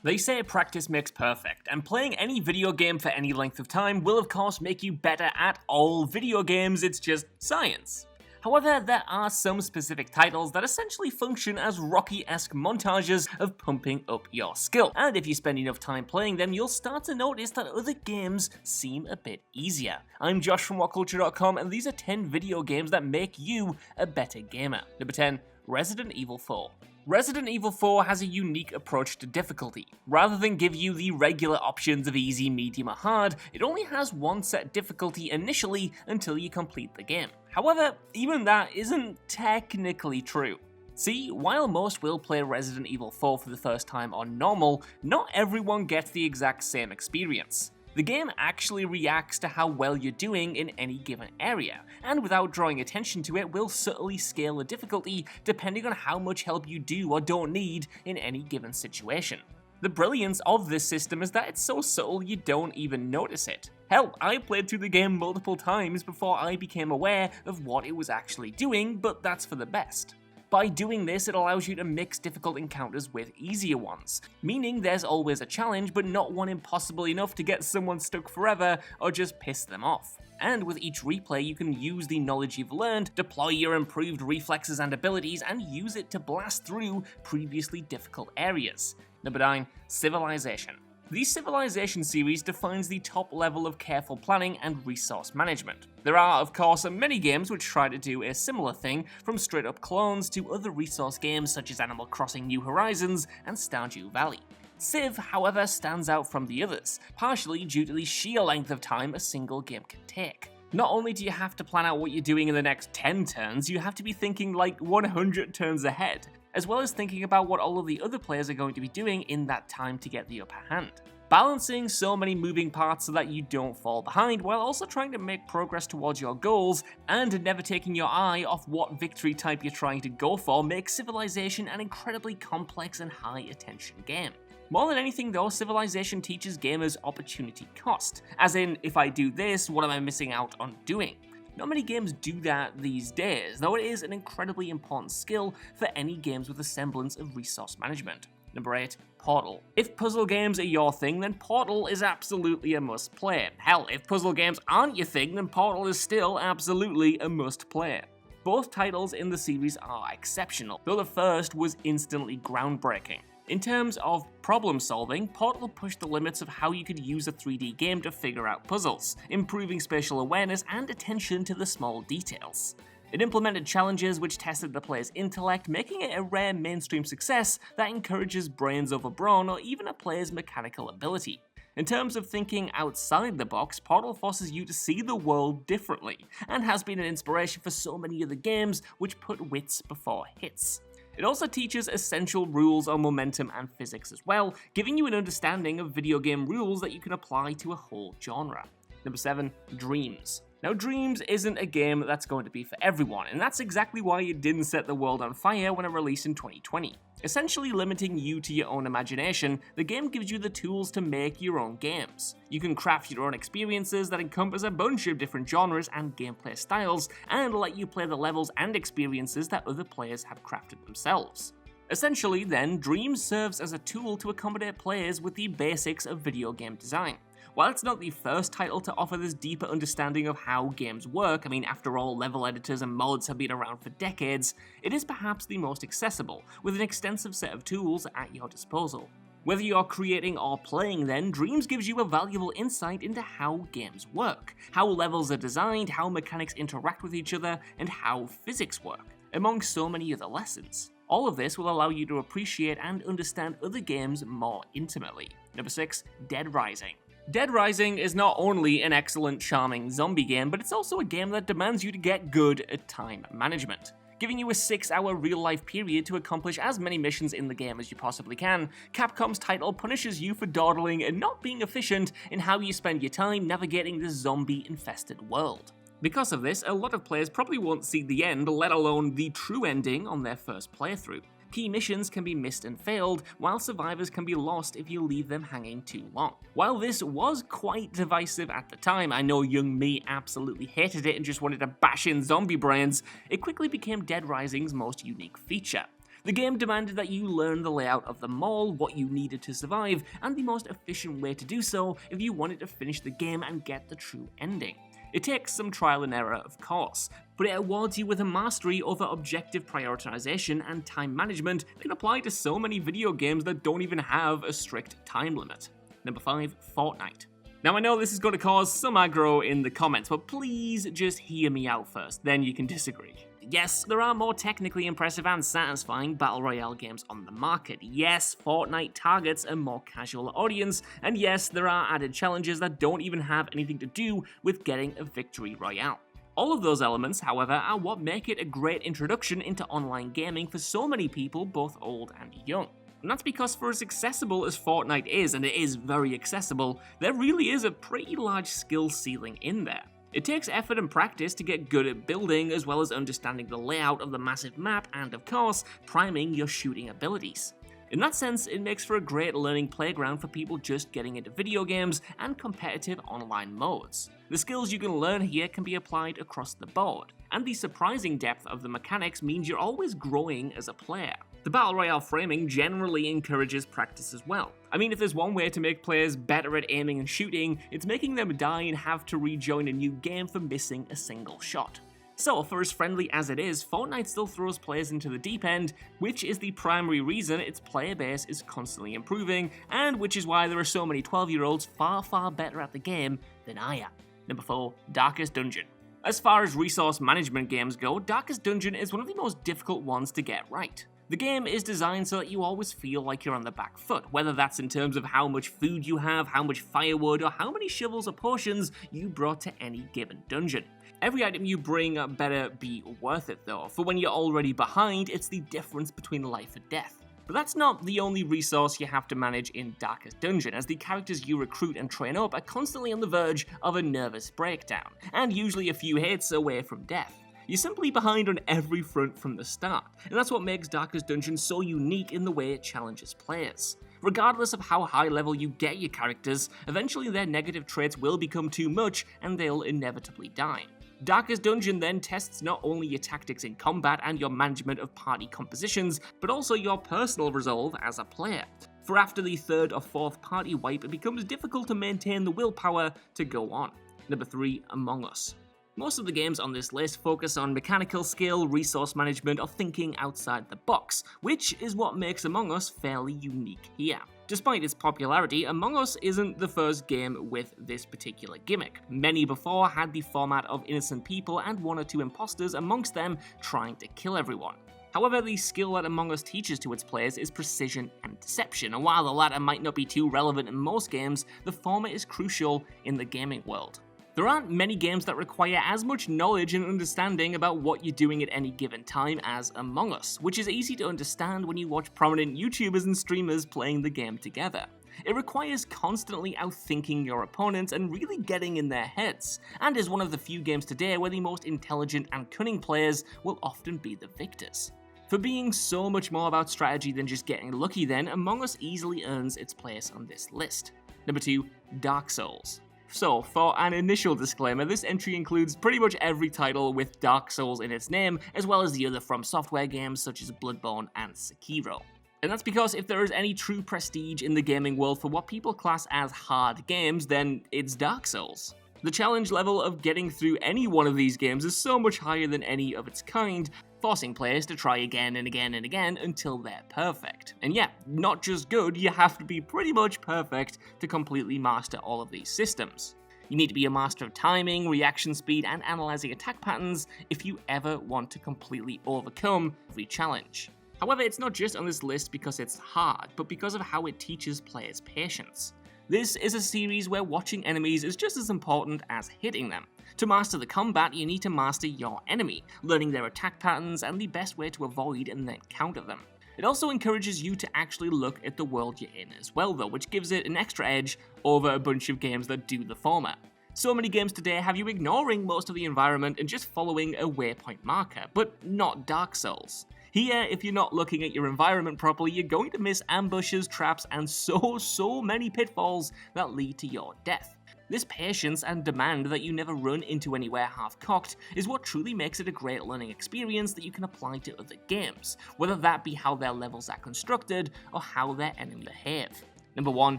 They say practice makes perfect, and playing any video game for any length of time will of course make you better at all video games, it's just science. However, there are some specific titles that essentially function as Rocky-esque montages of pumping up your skill, and if you spend enough time playing them, you'll start to notice that other games seem a bit easier. I'm Josh from WhatCulture.com, and these are 10 video games that make you a better gamer. Number 10, Resident Evil 4. Resident Evil 4 has a unique approach to difficulty. Rather than give you the regular options of easy, medium, or hard, it only has one set difficulty initially until you complete the game. However, even that isn't technically true. See, while most will play Resident Evil 4 for the first time on normal, not everyone gets the exact same experience. The game actually reacts to how well you're doing in any given area, and without drawing attention to it will subtly scale the difficulty depending on how much help you do or don't need in any given situation. The brilliance of this system is that it's so subtle you don't even notice it. Hell, I played through the game multiple times before I became aware of what it was actually doing, but that's for the best. By doing this, it allows you to mix difficult encounters with easier ones, meaning there's always a challenge, but not one impossible enough to get someone stuck forever or just piss them off. And with each replay, you can use the knowledge you've learned, deploy your improved reflexes and abilities, and use it to blast through previously difficult areas. Number 9, Civilization. The Civilization series defines the top level of careful planning and resource management. There are, of course, many games which try to do a similar thing, from straight-up clones to other resource games such as Animal Crossing New Horizons and Stardew Valley. Civ, however, stands out from the others, partially due to the sheer length of time a single game can take. Not only do you have to plan out what you're doing in the next 10 turns, you have to be thinking like 100 turns ahead, as well as thinking about what all of the other players are going to be doing in that time to get the upper hand. Balancing so many moving parts so that you don't fall behind while also trying to make progress towards your goals and never taking your eye off what victory type you're trying to go for makes Civilization an incredibly complex and high attention game. More than anything though, Civilization teaches gamers opportunity cost, as in, if I do this, what am I missing out on doing? Not many games do that these days, though it is an incredibly important skill for any games with a semblance of resource management. Number 8, Portal. If puzzle games are your thing, then Portal is absolutely a must-play. Hell, if puzzle games aren't your thing, then Portal is still absolutely a must-play. Both titles in the series are exceptional, though the first was instantly groundbreaking. In terms of problem solving, Portal pushed the limits of how you could use a 3D game to figure out puzzles, improving spatial awareness and attention to the small details. It implemented challenges which tested the player's intellect, making it a rare mainstream success that encourages brains over brawn or even a player's mechanical ability. In terms of thinking outside the box, Portal forces you to see the world differently, and has been an inspiration for so many other games which put wits before hits. It also teaches essential rules on momentum and physics as well, giving you an understanding of video game rules that you can apply to a whole genre. Number 7, Dreams. Now, Dreams isn't a game that's going to be for everyone, and that's exactly why it didn't set the world on fire when it released in 2020. Essentially limiting you to your own imagination, the game gives you the tools to make your own games. You can craft your own experiences that encompass a bunch of different genres and gameplay styles, and let you play the levels and experiences that other players have crafted themselves. Essentially, then, Dreams serves as a tool to accommodate players with the basics of video game design. While it's not the first title to offer this deeper understanding of how games work, after all, level editors and mods have been around for decades, it is perhaps the most accessible, with an extensive set of tools at your disposal. Whether you're creating or playing then, Dreams gives you a valuable insight into how games work, how levels are designed, how mechanics interact with each other, and how physics work, among so many other lessons. All of this will allow you to appreciate and understand other games more intimately. Number 6, Dead Rising. Dead Rising is not only an excellent, charming zombie game, but it's also a game that demands you to get good at time management. Giving you a 6-hour real-life period to accomplish as many missions in the game as you possibly can, Capcom's title punishes you for dawdling and not being efficient in how you spend your time navigating this zombie-infested world. Because of this, a lot of players probably won't see the end, let alone the true ending, on their first playthrough. Key missions can be missed and failed, while survivors can be lost if you leave them hanging too long. While this was quite divisive at the time, I know young me absolutely hated it and just wanted to bash in zombie brains, it quickly became Dead Rising's most unique feature. The game demanded that you learn the layout of the mall, what you needed to survive, and the most efficient way to do so if you wanted to finish the game and get the true ending. It takes some trial and error, of course, but it awards you with a mastery over objective prioritization and time management that can apply to so many video games that don't even have a strict time limit. Number 5, Fortnite. Now I know this is going to cause some aggro in the comments, but please just hear me out first, then you can disagree. Yes, there are more technically impressive and satisfying Battle Royale games on the market. Yes, Fortnite targets a more casual audience, and yes, there are added challenges that don't even have anything to do with getting a victory royale. All of those elements, however, are what make it a great introduction into online gaming for so many people, both old and young. And that's because for as accessible as Fortnite is, and it is very accessible, there really is a pretty large skill ceiling in there. It takes effort and practice to get good at building, as well as understanding the layout of the massive map and, of course, priming your shooting abilities. In that sense, it makes for a great learning playground for people just getting into video games and competitive online modes. The skills you can learn here can be applied across the board, and the surprising depth of the mechanics means you're always growing as a player. The Battle Royale framing generally encourages practice as well. I mean, if there's one way to make players better at aiming and shooting, it's making them die and have to rejoin a new game for missing a single shot. So, for as friendly as it is, Fortnite still throws players into the deep end, which is the primary reason its player base is constantly improving, and which is why there are so many 12-year-olds far better at the game than I am. Number 4, Darkest Dungeon. As far as resource management games go, Darkest Dungeon is one of the most difficult ones to get right. The game is designed so that you always feel like you're on the back foot, whether that's in terms of how much food you have, how much firewood, or how many shovels or potions you brought to any given dungeon. Every item you bring better be worth it though, for when you're already behind, it's the difference between life and death. But that's not the only resource you have to manage in Darkest Dungeon, as the characters you recruit and train up are constantly on the verge of a nervous breakdown, and usually a few hits away from death. You're simply behind on every front from the start, and that's what makes Darkest Dungeon so unique in the way it challenges players. Regardless of how high level you get your characters, eventually their negative traits will become too much and they'll inevitably die. Darkest Dungeon then tests not only your tactics in combat and your management of party compositions, but also your personal resolve as a player. For after the third or fourth party wipe, it becomes difficult to maintain the willpower to go on. Number 3, Among Us. Most of the games on this list focus on mechanical skill, resource management, or thinking outside the box, which is what makes Among Us fairly unique here. Despite its popularity, Among Us isn't the first game with this particular gimmick. Many before had the format of innocent people and one or two imposters amongst them trying to kill everyone. However, the skill that Among Us teaches to its players is precision and deception, and while the latter might not be too relevant in most games, the former is crucial in the gaming world. There aren't many games that require as much knowledge and understanding about what you're doing at any given time as Among Us, which is easy to understand when you watch prominent YouTubers and streamers playing the game together. It requires constantly outthinking your opponents and really getting in their heads, and is one of the few games today where the most intelligent and cunning players will often be the victors. For being so much more about strategy than just getting lucky then, Among Us easily earns its place on this list. Number 2, Dark Souls. So, for an initial disclaimer, this entry includes pretty much every title with Dark Souls in its name, as well as the other From Software games such as Bloodborne and Sekiro. And that's because if there is any true prestige in the gaming world for what people class as hard games, then it's Dark Souls. The challenge level of getting through any one of these games is so much higher than any of its kind, forcing players to try again and again and again until they're perfect. And yeah, not just good, you have to be pretty much perfect to completely master all of these systems. You need to be a master of timing, reaction speed, and analyzing attack patterns if you ever want to completely overcome every challenge. However, it's not just on this list because it's hard, but because of how it teaches players patience. This is a series where watching enemies is just as important as hitting them. To master the combat, you need to master your enemy, learning their attack patterns and the best way to avoid and then counter them. It also encourages you to actually look at the world you're in as well though, which gives it an extra edge over a bunch of games that do the former. So many games today have you ignoring most of the environment and just following a waypoint marker, but not Dark Souls. Here, if you're not looking at your environment properly, you're going to miss ambushes, traps, and so many pitfalls that lead to your death. This patience and demand that you never run into anywhere half-cocked is what truly makes it a great learning experience that you can apply to other games, whether that be how their levels are constructed or how their enemies behave. Number 1,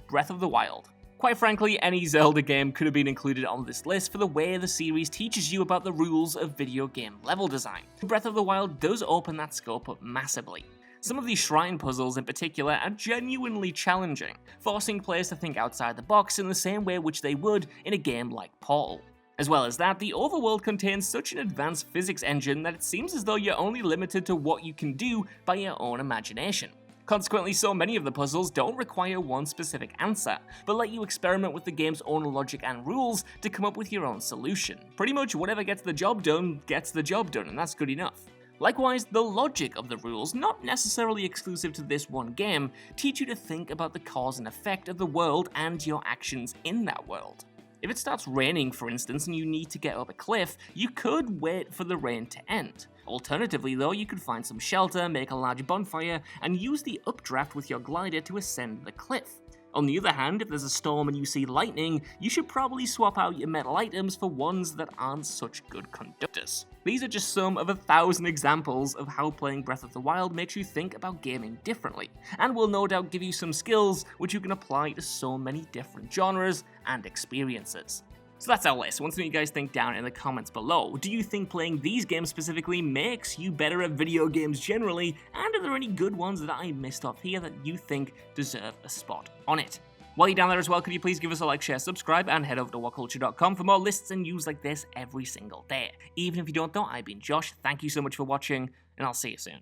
Breath of the Wild. Quite frankly, any Zelda game could have been included on this list for the way the series teaches you about the rules of video game level design. Breath of the Wild does open that scope up massively. Some of these shrine puzzles in particular are genuinely challenging, forcing players to think outside the box in the same way which they would in a game like Portal. As well as that, the overworld contains such an advanced physics engine that it seems as though you're only limited to what you can do by your own imagination. Consequently, so many of the puzzles don't require one specific answer, but let you experiment with the game's own logic and rules to come up with your own solution. Pretty much whatever gets the job done, and that's good enough. Likewise, the logic of the rules, not necessarily exclusive to this one game, teach you to think about the cause and effect of the world and your actions in that world. If it starts raining, for instance, and you need to get up a cliff, you could wait for the rain to end. Alternatively though, you could find some shelter, make a large bonfire, and use the updraft with your glider to ascend the cliff. On the other hand, if there's a storm and you see lightning, you should probably swap out your metal items for ones that aren't such good conductors. These are just some of 1,000 examples of how playing Breath of the Wild makes you think about gaming differently, and will no doubt give you some skills which you can apply to so many different genres and experiences. So that's our list. I want to know what you guys think down in the comments below. Do you think playing these games specifically makes you better at video games generally? And are there any good ones that I missed off here that you think deserve a spot on it? While you're down there as well, could you please give us a like, share, subscribe, and head over to WhatCulture.com for more lists and news like this every single day. Even if you don't know, I've been Josh. Thank you so much for watching, and I'll see you soon.